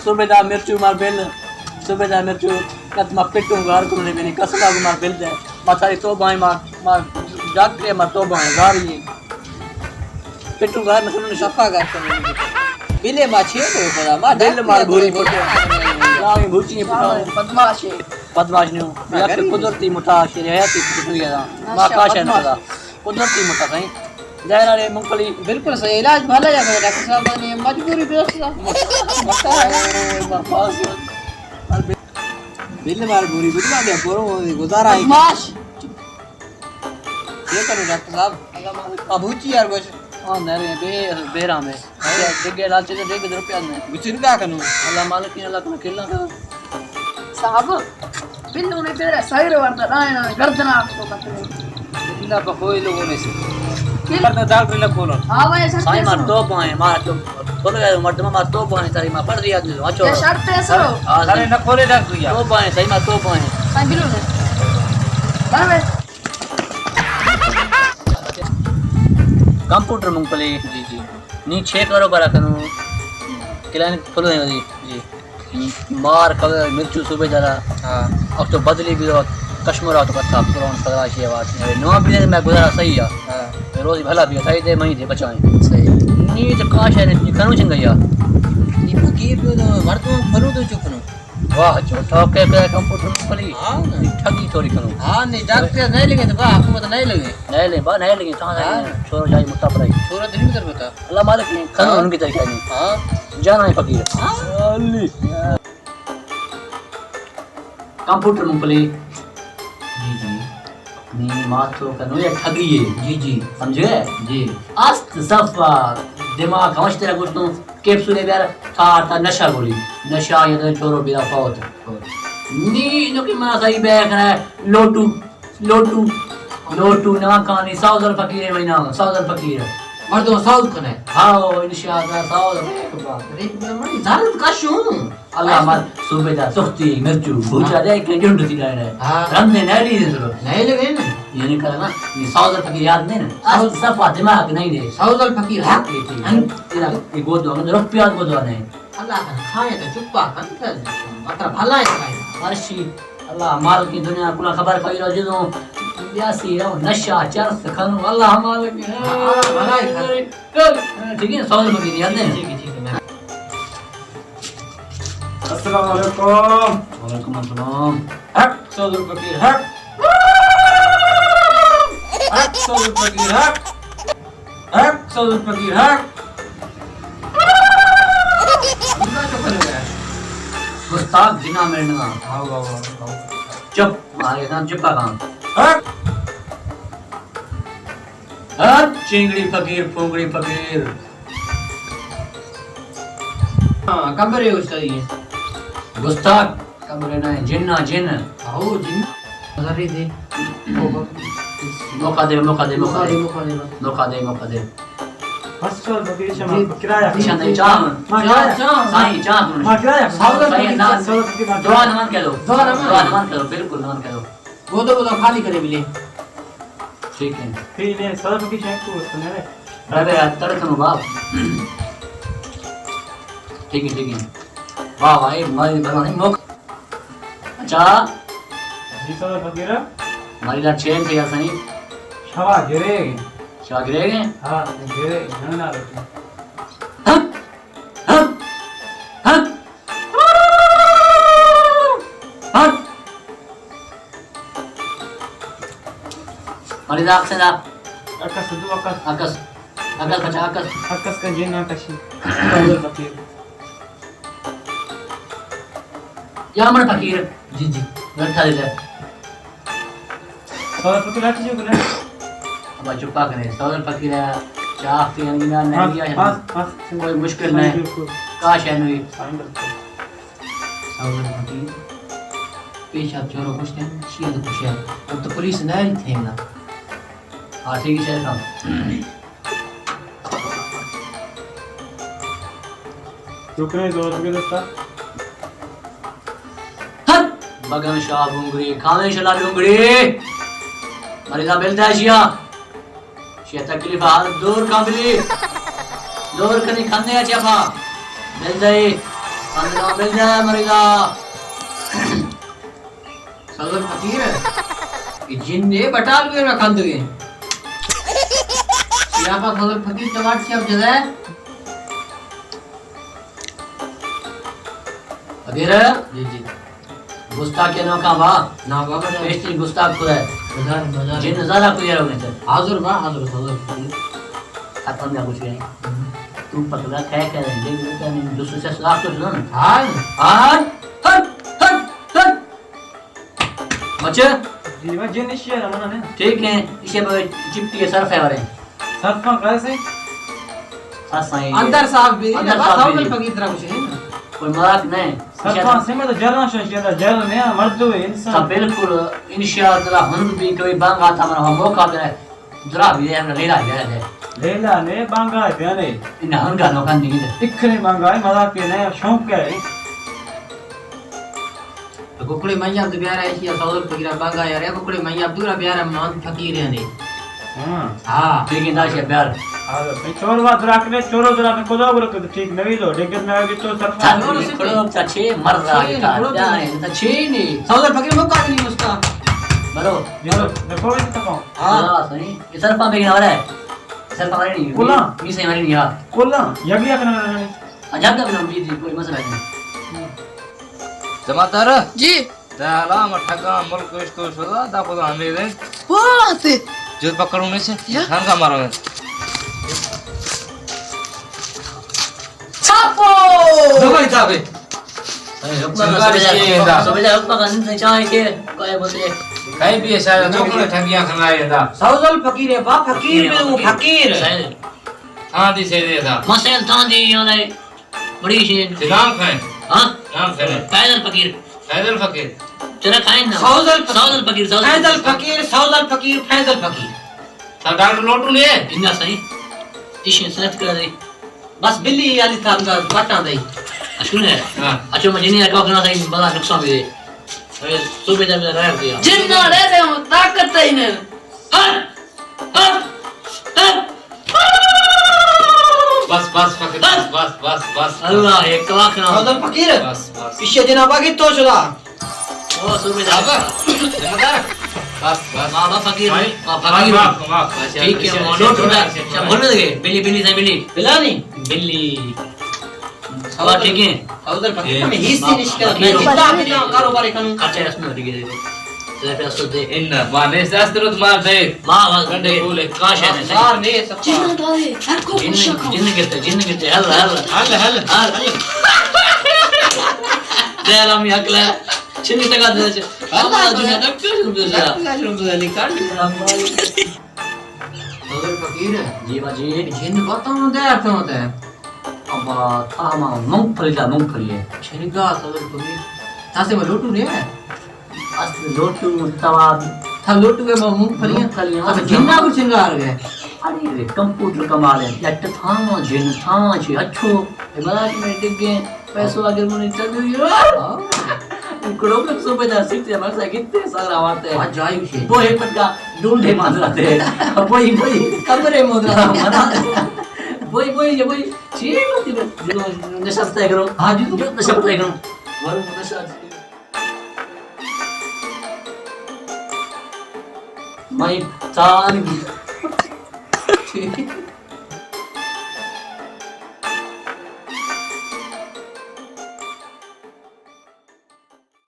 सूबेदार मिर्चू मार बेल सूबेदार मिर्चू कत मा पिटू गार को ने बेनी कसदा को मार बेल दे माथारी तो बाई मार जाग के मार तो बाई गार ये पिटू गार में सुन सफा गार को बिले मा छे तो पड़ा मा दिल मार भूरी फोटो लावी भूची बदमाश न्यू या फिर कुदरती मुठा शेर हयाती पिटू या मा काश है ना कुदरती मुठा कहीं जायरा रे मूंगफली बिल्कुल सही इलाज भला जा डॉक्टर साहब ने मजबूरी व्यवस्था बिल मार भूरी बिल्ला दे पोरो गुजारा है बदमाश ये करो डॉक्टर साहब अल्लाह मालिक अबूची यार कुछ हां नरे बेरा में डिगे लाल चीज डिगे रुपया में बिचन का कनु अल्लाह मालिक ने अल्लाह को खेलना साहब बिल्लो ने तेरे सही रवरता ना गर्दन आपको कतले इतना बखोई लोगों ने से करना डॉक्टर ने खोलो हां भाई सर साईं मार तो पाए मार तो खोल गया मर्द मार तो पाए तारी मां पड़ दिया अच्छो ये शर्त है सर अरे न खोले डॉक्टर या तो पाए सही मार तो पाए साईं बिल्लो ने बाबे कंप्यूटर मूंगफली जी जी नी 6 करो बरा कनु किलान खोलो जी जी मार कवे मिर्चू सुबह जरा हां अब तो बदली भी कश्मीर तो कथा पुरान सराशी बात है नो भी मैं गुजारा सही है हां रोज भला भी सही दे मही दे बचाए सही नी तो काश है नी कनु चंगया ये की पे तो मर्दों फरू तो चुकनो वाह जो ठोके पे कंप्यूटर मूंगफली हां ठगी चोरी करो हां नहीं डॉक्टर नहीं लगे तो हुकूमत नहीं लगे नहीं ले बा नहीं लगे कहां जाए छोरो जाई मुत्ता पर छोरा दिन भीतर बता अल्लाह मालिक ने खान उनकी तरीका नहीं हां जाना है फकीर अल्ली कंप्यूटर मूंगफली जी जी नी माथो कनो ये ठगी है जी जी समझे जी अस्त सफा दिमाग हवश तेरा कुछ तो कैप्सूल है यार था नशा गोली नशा ये तो छोरो बिना फौत नी नो की मां सही बैग है लोटू लोटू लोटू ना कहानी साउदर फकीर महीना साउदर फकीर मर्दों साउथ कने हां इंशाल्लाह साउदर एक बड़ी जालत काशू अल्लाह मार सूबेदार सुख्ती मिर्चू भूजा दे के जुंड थी रहे हां रंदे नहीं दे सरो नहीं लगे ना ये नहीं करना ये साउदर फकीर याद नहीं ना साउथ सफा दिमाग नहीं दे साउदर फकीर हक तेरा ये गोदो में रुपया गोदो नहीं अल्लाह खाए तो चुप्पा कर मतलब भला है खाए अर्शी अल्लाह माल की दुनिया कुला खबर कई रो जिदो यासी रो नशा चरस खनु अल्लाह मालिक भला है ठीक है साउदर फकीर याद नहीं ठीक है अस्सलाम वालेकुम वालेकुम अस्सलाम हक साउदर फकीर हक हक साउदर फकीर हक हक साउदर फकीर हक गुस्ताख जिना मेरना आओ आओ चुप मारे ना चुप का हक हर चिंगड़ी फकीर फुंगड़ी फकीर हां कब्र है उसकी गुस्ताख कमरे ना जिन्ना जिन आओ जिन नजरी दे मौका दे मौका दे मौका दे मौका दे मौका दे मौका दे अस्सलाम फकीर शमा किराया निशान दे चाह साईं चाह तू मां किराया साउदर साईं ना साउदर फकीर मां दुआ नमान कह दो दुआ नमान करो बिल्कुल नमान कह दो गोदो गोदो खाली करे मिले ठीक है फिर ने साउदर फकीर शेख को सुने रे अरे तड़कनो बाप ठीक है वाह भाई मारी भला नहीं मौका अच्छा जी साउदर फकीर मारी ला चेन थे यार साईं शवा गिरे क्या गिरेगे हां गिरे ना रे मारी ला से ना आकाश दु आकाश आकाश आकाश बचा आकाश आकाश का जिन आकाशी साउदर फकीर या मन फकीर जी जी बैठा दे ले साउदर फकीर आती जो करे अब चुप्पा करे साउदर फकीर चाह के अंगिना नहीं दिया है कोई मुश्किल नहीं काश है नहीं साउदर फकीर पेशाब चोरो कुछ नहीं शिया तो कुछ है अब तो पुलिस नहीं थे ना हाँ ठीक है साहब रुकने जोर के दोस्ता बगन शाह डूंगरी खाने शला डूंगरी मरीदा मिलता है शिया शिया तकलीफ हाल दूर काबिली दूर कनी खाने अच्छा पा मिल जाए अंदर मिल जाए मरेगा। सदर फकीर जिन्ने बटाल में रखा दे सियापा सदर फकीर टमाटर से अब जगह फकीर जी जी गुस्ताख के नौका बा ना बाबा पेस्टी गुस्ताख को है बाजार बाजार जिन नजारा क्लियर हो गए थे हाजिर बा हाजिर सदर फकीर खत्म ना कुछ नहीं तू पकड़ा क्या कह रहे हैं देख लेते हैं दूसरे से साफ तो सुनो ना हां हां हट हट हट बच्चे जी मैं जिन इश्य रमना ने ठीक है इसे चिपटी के सरफ है वाले सरफा कैसे साथ साईं अंदर साहब भी अंदर ना साहब सदर भी। फकीर तरह कुछ है ना कोई मजाक नहीं सरफा से में तो जलन शशिया जल ने मर्द हुए सब इंसान बिल्कुल इंशाअल्लाह हम भी कोई बांगा था हमारा मौका दे जरा भी है हमने लेला है लेला ने बांगा देने इन हंगा नो kan नहीं है इखने बांगा मजाक के ने शौक है तो कुकड़े मैया तो प्यारा है या सदर फकीर बांगा यार कुकड़े मैया पूरा प्यारा मान फकीर है ने हां हां ठीक है दाश प्यार भाई चोर बात राखने चोरो जरा ने कोदा बोल तो ठीक नहीं लो लेकिन मैं भी तो सरफा थानो खड़ो अच्छे मर रहा है क्या है अच्छे नहीं सदर फकीर मौका नहीं उसका बरो चलो देखो इस तक हां सही ये सरपा बेगना वाला है सरपा वाला नहीं बोला। ये सही वाली नहीं हां कोला यगिया करना ने अजाब का नाम भी कोई मसला नहीं जमादार जी त्याला मठाका मुल्क इसको शोधा दाखवतो आम्ही रे बात जो पकडून ने छान का मारो छापो दवाई दाबे सुबह हुक्मा का नहीं चाहे के काय बोलते काही भी ऐसा जोकले ठगिया खनाए दा सदर फकीर है बा फकीर में हूं फकीर हां दी से दे दा मसेल तांदी योने बड़ी शी नाम खाए हां नाम खाए पैदल फकीर फैजल फकीर तेरा खाए ना सौदल फकीर फैजल फकीर सौदल फकीर फैजल फकीर ता डॉक्टर लोटू ले इन्ना सही इशे सेलेक्ट कर दे बस बिल्ली वाली था का पटा दई अशुन है हां अच्छो मजीनी का कहना सही बड़ा नुकसान भी है अरे सुबह जब रह दिया जिन्ना रे से हूं ताकत ही ने हट हट हट बस बस फकीर बस बस बस अल्लाह एक कलाक ना सौदल फकीर बस बस इश्य जनाबा की तो शुदा ओ सुबह अब जब जमादार बस बस बाबा फकीर फकीर माफ ठीक है मोनो टूटा क्या बोलने लगे बिल्ली बिल्ली से बिल्ली बिलानी बिल्ली अब ठीक है सौदल फकीर में हिस्से निष्कल फकीर। जितना भी ना कारोबार करूं अच्छा इसमें ठीक है देखो तेरे पे असर दे इन माने शास्त्रत मार दे मां गंडे बोले काश है सार ने सब जिन्ना दावे हर को जिन्न गिरते हल हल हल हल हल दे लामी अकला चिन्नी तक दे अल्लाह दुनिया तक क्यों दे सौदल फकीर जी बाजी जिन बताऊं दे अर्थ होता है अब था हम मूंगफली है शरीका सौदल फकीर तासे में लोटू रे असल लोटू तवा था लोटू के मूंगफलियां मूंगफलियां। अब जिन्ना को श्रृंगार गए अरे रे कंप्यूटर कमाल है जट था जिन था छी अच्छो इमरान में टिक गए पैसों अगर मुने चल गई करोड़ लोग सुबह जा सीखते हैं हमारे साथ कितने सारा आते हैं आज जाई छे वो एक पटका ढूंढे बांध रहते हैं वही कमरे मोदरा वही ठीक होती है जो नशा तय करो हां जी जो नशा तय करो वो नशा माई तान